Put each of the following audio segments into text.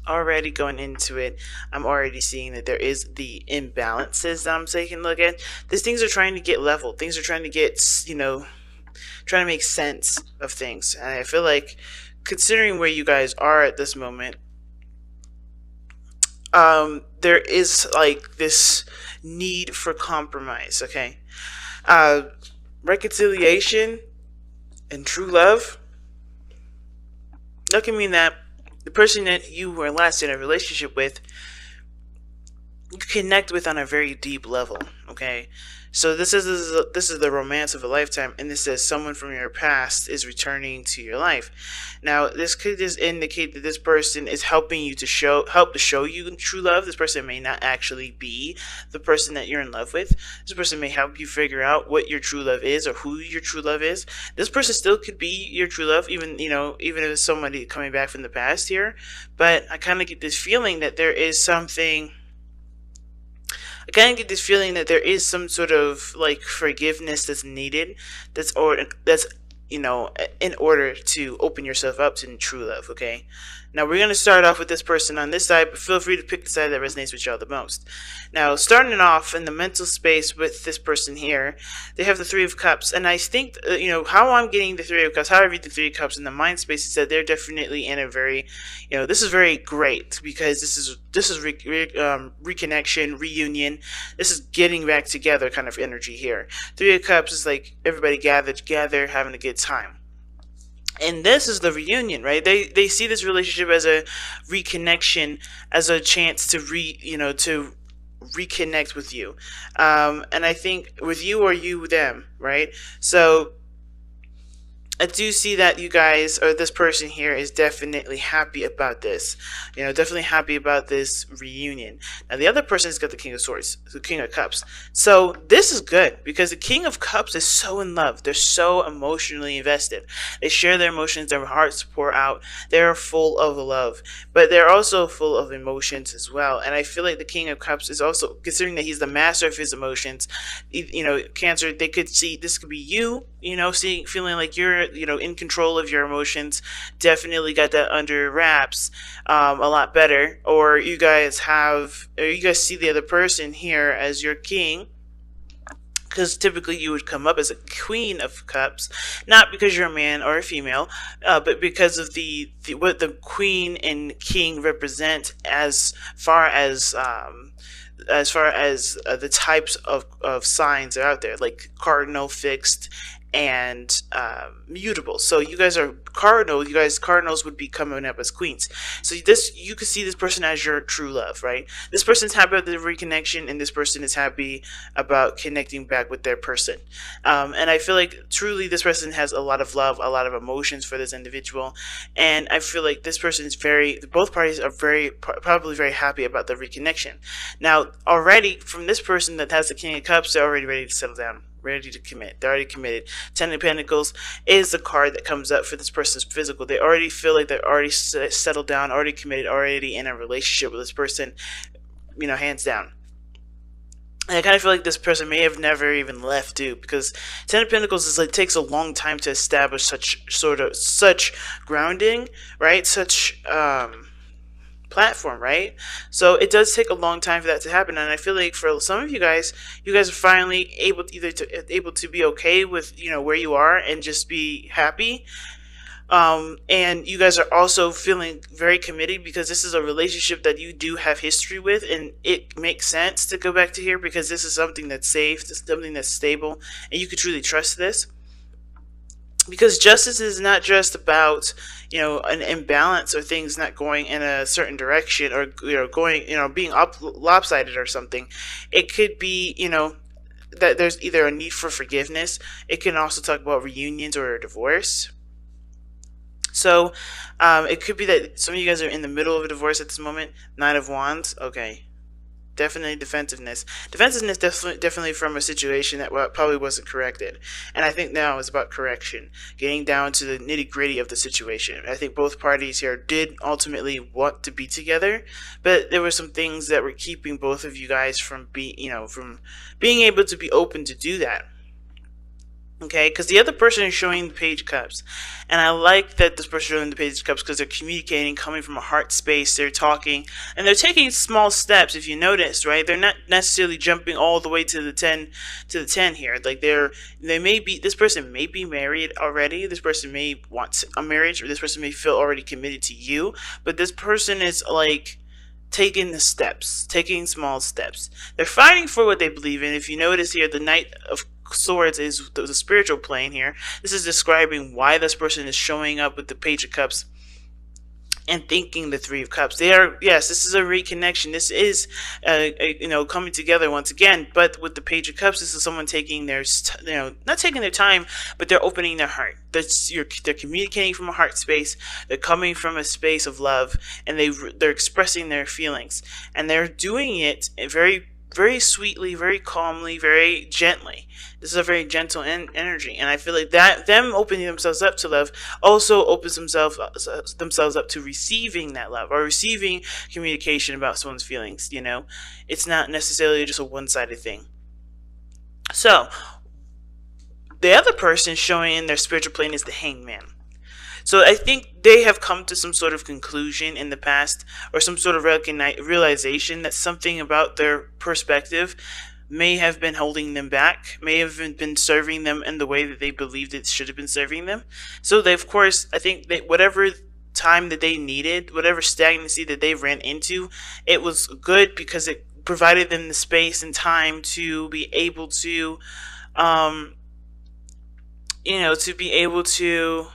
already going into it, I'm already seeing that there is the imbalances that I'm taking a look at. These things are trying to get leveled. Things are trying to get, trying to make sense of things. And I feel like, considering where you guys are at this moment, there is like this need for compromise. Okay, uh, reconciliation and true love. That can mean that the person that you were last in a relationship with, you connect with on a very deep level. Okay, so this is the romance of a lifetime, and this says someone from your past is returning to your life. Now, this could just indicate that this person is helping you to show you true love. This person may not actually be the person that you're in love with. This person may help you figure out what your true love is or who your true love is. This person still could be your true love, even if it's somebody coming back from the past here. But I kind of get this feeling that there is something I kind of get this feeling that there is some sort of like forgiveness that's needed, that's in order to open yourself up to true love. Okay, now we're gonna start off with this person on this side, but feel free to pick the side that resonates with y'all the most. Now, starting off in the mental space with this person here, they have the Three of Cups, and I think how I'm getting the Three of Cups. How I read the Three of Cups in the mind space is that they're definitely in a very, this is very great because this is reconnection, reunion. This is getting back together kind of energy here. Three of Cups is like everybody gathered together, having a good time. And this is the reunion, right? They see this relationship as a reconnection, as a chance to to reconnect with you. And I think with you or you them, right? So I do see that you guys, or this person here, is definitely happy about this. Definitely happy about this reunion. Now, the other person's got the King of Swords, the King of Cups. So this is good because the King of Cups is so in love. They're so emotionally invested. They share their emotions, their hearts pour out. They're full of love, but they're also full of emotions as well. And I feel like the King of Cups is also, considering that he's the master of his emotions, Cancer, they could see this could be you, feeling like you're, in control of your emotions, definitely got that under wraps, a lot better. Or you guys see the other person here as your king, because typically you would come up as a Queen of Cups, not because you're a man or a female, but because of what the Queen and King represent, as far as the types of signs that are out there, like cardinal, fixed, and mutable. So you guys are cardinal. You guys cardinals would be coming up as queens. So you could see this person as your true love, right? This person's happy about the reconnection, and this person is happy about connecting back with their person. And I feel like truly this person has a lot of love, a lot of emotions for this individual, and I feel like this person is both parties are probably very happy about the reconnection. Now, already from this person that has the King of Cups, they're already ready to settle down, ready to commit. They're already committed. Ten of Pentacles is the card that comes up for this person's physical. They already feel like they're already settled down, already committed, already in a relationship with this person, hands down. And I kind of feel like this person may have never even left too, because Ten of Pentacles is like takes a long time to establish such grounding, right? Such platform, right? So it does take a long time for that to happen, and I feel like for some of you guys are finally able to be okay with where you are and just be happy. And you guys are also feeling very committed because this is a relationship that you do have history with, and it makes sense to go back to here because this is something that's safe, this is something that's stable, and you can truly trust this. Because justice is not just about an imbalance or things not going in a certain direction, or going being lopsided or something. It could be that there's either a need for forgiveness. It can also talk about reunions or a divorce. So it could be that some of you guys are in the middle of a divorce at this moment. Nine of Wands. Okay. Definitely defensiveness. Defensiveness definitely from a situation that probably wasn't corrected. And I think now it's about correction, getting down to the nitty gritty of the situation. I think both parties here did ultimately want to be together, but there were some things that were keeping both of you guys from being able to be open to do that. Okay, because the other person is showing the Page of Cups, and I like that this person showing the Page of Cups because they're communicating, coming from a heart space. They're talking, and they're taking small steps. If you notice, right, they're not necessarily jumping all the way to the 10 here. Like they may be, this person may be married already. This person may want a marriage, or this person may feel already committed to you. But this person is like taking the steps, taking small steps. They're fighting for what they believe in. If you notice here, the Knight of Swords is the spiritual plane here. This is describing why this person is showing up with the Page of Cups and thinking the Three of Cups. They are, yes, this is a reconnection. This is coming together once again. But with the Page of Cups, this is someone taking their not taking their time, but they're opening their heart. They're communicating from a heart space. They're coming from a space of love, and they're expressing their feelings, and they're doing it very, very sweetly, very calmly, very gently. This is a very gentle energy, and I feel like that them opening themselves up to love also opens themselves up to receiving that love, or receiving communication about someone's feelings. It's not necessarily just a one-sided thing. So the other person showing in their spiritual plane is the Hangman. So I think they have come to some sort of conclusion in the past, or some sort of realization that something about their perspective may have been holding them back, may have been serving them in the way that they believed it should have been serving them. So they, of course, I think that whatever time that they needed, whatever stagnancy that they ran into, it was good because it provided them the space and time to be able to, to be able to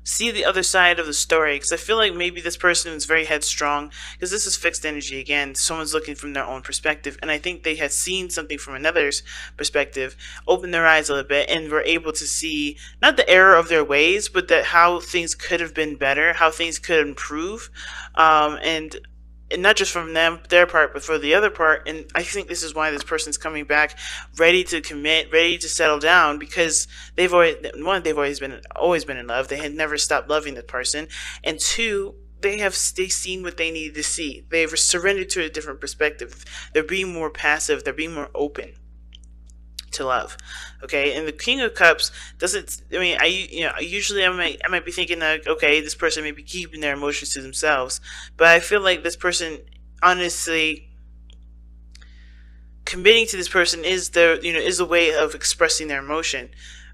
see the other side of the story, because I feel like maybe this person is very headstrong, because this is fixed energy again. Someone's looking from their own perspective, and I think they had seen something from another's perspective, opened their eyes a little bit, and were able to see not the error of their ways, but that how things could have been better, how things could improve, and not just from their part, but for the other part. And I think this is why this person's coming back, ready to commit, ready to settle down, because they've always been in love. They had never stopped loving the person, and two, they've seen what they needed to see. They've surrendered to a different perspective. They're being more passive. They're being more open to love. Okay, and the King of Cups doesn't, I mean, usually I might be thinking like, okay, this person may be keeping their emotions to themselves, but I feel like this person, honestly, committing to this person is is a way of expressing their emotion.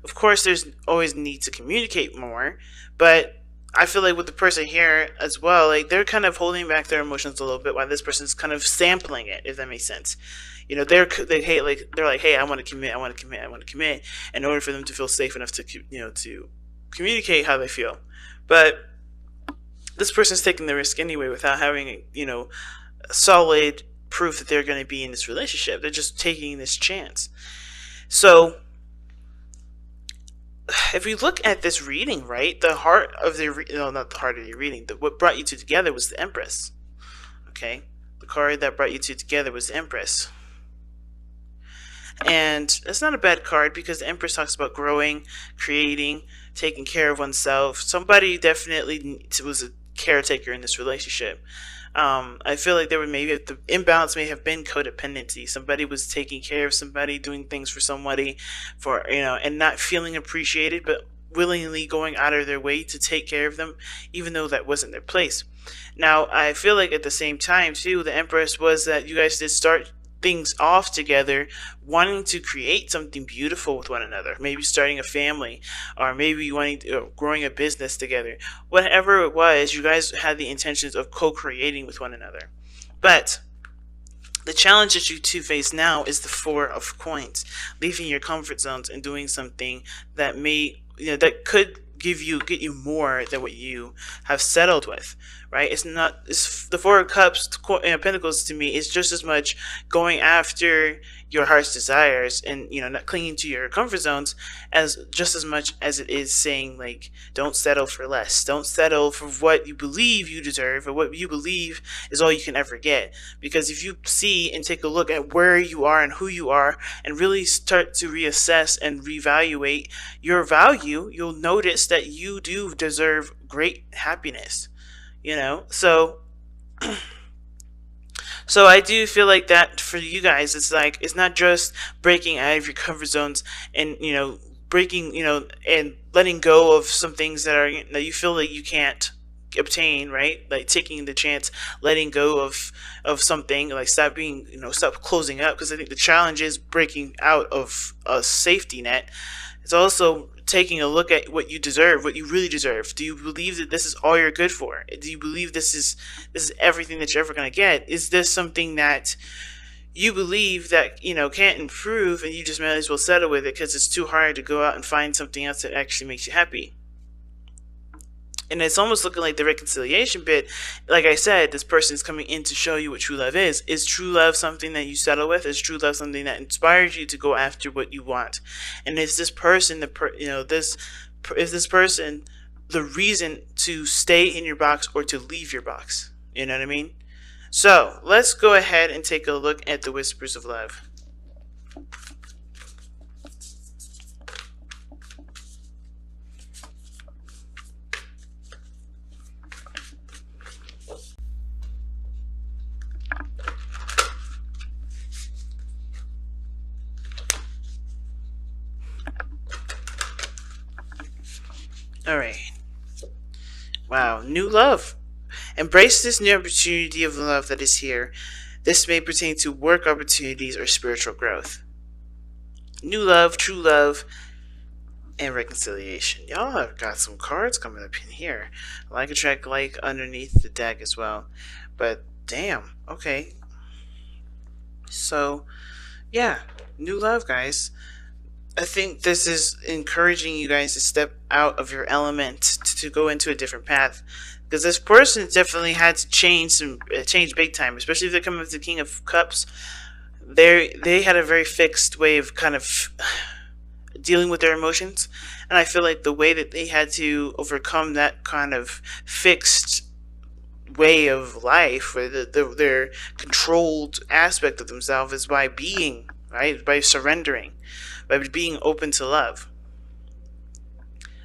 Of course, there's always need to communicate more, but I feel like with the person here as well, like they're kind of holding back their emotions a little bit while this person's kind of sampling it, if that makes sense. They're like, hey, I want to commit, I want to commit, I want to commit, in order for them to feel safe enough to to communicate how they feel. But this person's taking the risk anyway without having solid proof that they're going to be in this relationship. They're just taking this chance. So if we look at this reading, right, the heart of not the heart of your reading, what brought you two together was the Empress. Okay, the card that brought you two together was the Empress. And that's not a bad card, because the Empress talks about growing, creating, taking care of oneself. Somebody definitely was a caretaker in this relationship. I feel like the imbalance may have been codependency. Somebody was taking care of somebody, doing things for somebody, and not feeling appreciated, but willingly going out of their way to take care of them, even though that wasn't their place. Now, I feel like at the same time too, the Empress was that you guys did start things off together, wanting to create something beautiful with one another, maybe starting a family, or maybe growing a business together. Whatever it was, you guys had the intentions of co-creating with one another. But the challenge that you two face now is the Four of Coins, leaving your comfort zones and doing something that that could get you more than what you have settled with, right? It's the Four of Cups, Pentacles, to me is just as much going after your heart's desires and not clinging to your comfort zones, as just as much as it is saying, like, don't settle for less, don't settle for what you believe you deserve or what you believe is all you can ever get. Because if you see and take a look at where you are and who you are, and really start to reassess and reevaluate your value, you'll notice that you do deserve great happiness. So I do feel like that for you guys, it's not just breaking out of your comfort zones and breaking, and letting go of some things that you feel that you can't obtain, right? Like taking the chance, letting go of something, like stop closing up, because I think the challenge is breaking out of a safety net. It's also taking a look at what you deserve, what you really deserve. Do you believe that this is all you're good for? Do you believe this is everything that you're ever going to get? Is this something that you believe that can't improve, and you just might as well settle with it because it's too hard to go out and find something else that actually makes you happy? And it's almost looking like the reconciliation bit. Like I said, this person is coming in to show you what true love is. Is true love something that you settle with? Is true love something that inspires you to go after what you want? And is this person is this person the reason to stay in your box or to leave your box? You know what I mean? So let's go ahead and take a look at the whispers of love. All right. Wow, new love. Embrace this new opportunity of love that is here. This may pertain to work opportunities or spiritual growth. New love, true love, and reconciliation. Y'all have got some cards coming up in here. Like a track like underneath the deck as well. But damn, okay. So, yeah, new love, guys. I think this is encouraging you guys to step out of your element, to go into a different path, because this person definitely had to change big time, especially if they're coming with the King of Cups. They had a very fixed way of kind of dealing with their emotions, and I feel like the way that they had to overcome that kind of fixed way of life, or their controlled aspect of themselves, is by being, right, by surrendering, by being open to love.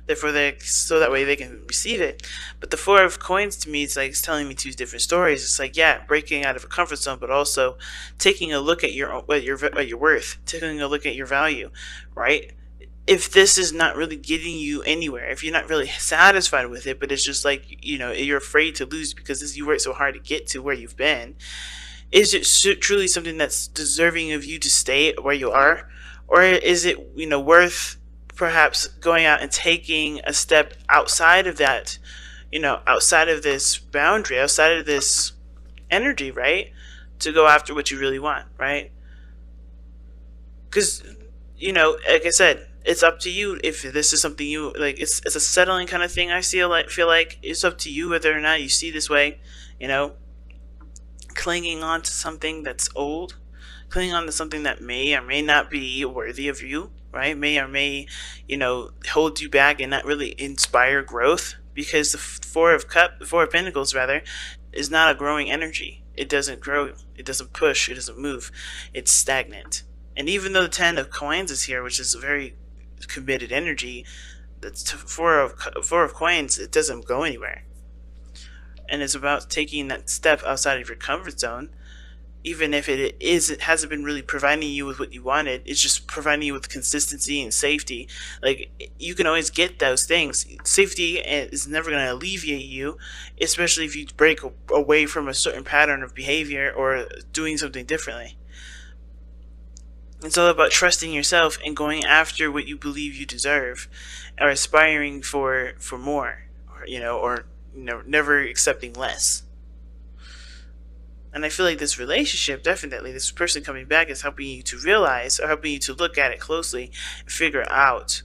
Therefore, so that way they can receive it. But the Four of Coins, to me, it's telling me two different stories. It's like, yeah, breaking out of a comfort zone, but also taking a look at your worth, taking a look at your value, right? If this is not really getting you anywhere, if you're not really satisfied with it, but it's just like, you're afraid to lose because you worked so hard to get to where you've been, is it truly something that's deserving of you to stay where you are? Or is it, worth perhaps going out and taking a step outside of that, outside of this boundary, outside of this energy, right? To go after what you really want, right? Because, like I said, it's up to you if this is something you like. It's a settling kind of thing. I feel like it's up to you whether or not you see this way, clinging on to something that's old, clinging on to something that may or may not be worthy of you, right? May or may, hold you back and not really inspire growth, because the Four of Pentacles, rather, is not a growing energy. It doesn't grow. It doesn't push. It doesn't move. It's stagnant. And even though the Ten of Coins is here, which is a very committed energy, the Four of Coins, it doesn't go anywhere. And it's about taking that step outside of your comfort zone. Even if it hasn't been really providing you with what you wanted, it's just providing you with consistency and safety. Like, you can always get those things. Safety is never going to alleviate you, especially if you break away from a certain pattern of behavior or doing something differently. It's all about trusting yourself and going after what you believe you deserve, or aspiring for more, or never accepting less. And I feel like this relationship, definitely, this person coming back, is helping you to realize, or helping you to look at it closely and figure out,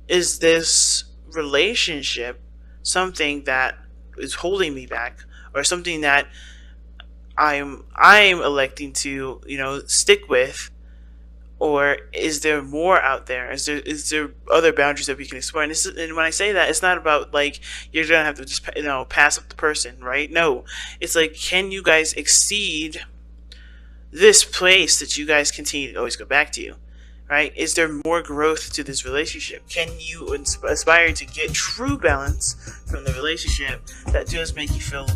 is this relationship something that is holding me back, or something that I'm electing to, stick with? Or is there more out there? Is there other boundaries that we can explore? And when I say that, it's not about like you're gonna have to just pass up the person, right? No, it's like, can you guys exceed this place that you guys continue to always go back to, right? Is there more growth to this relationship? Can you aspire to get true balance from the relationship that does make you feel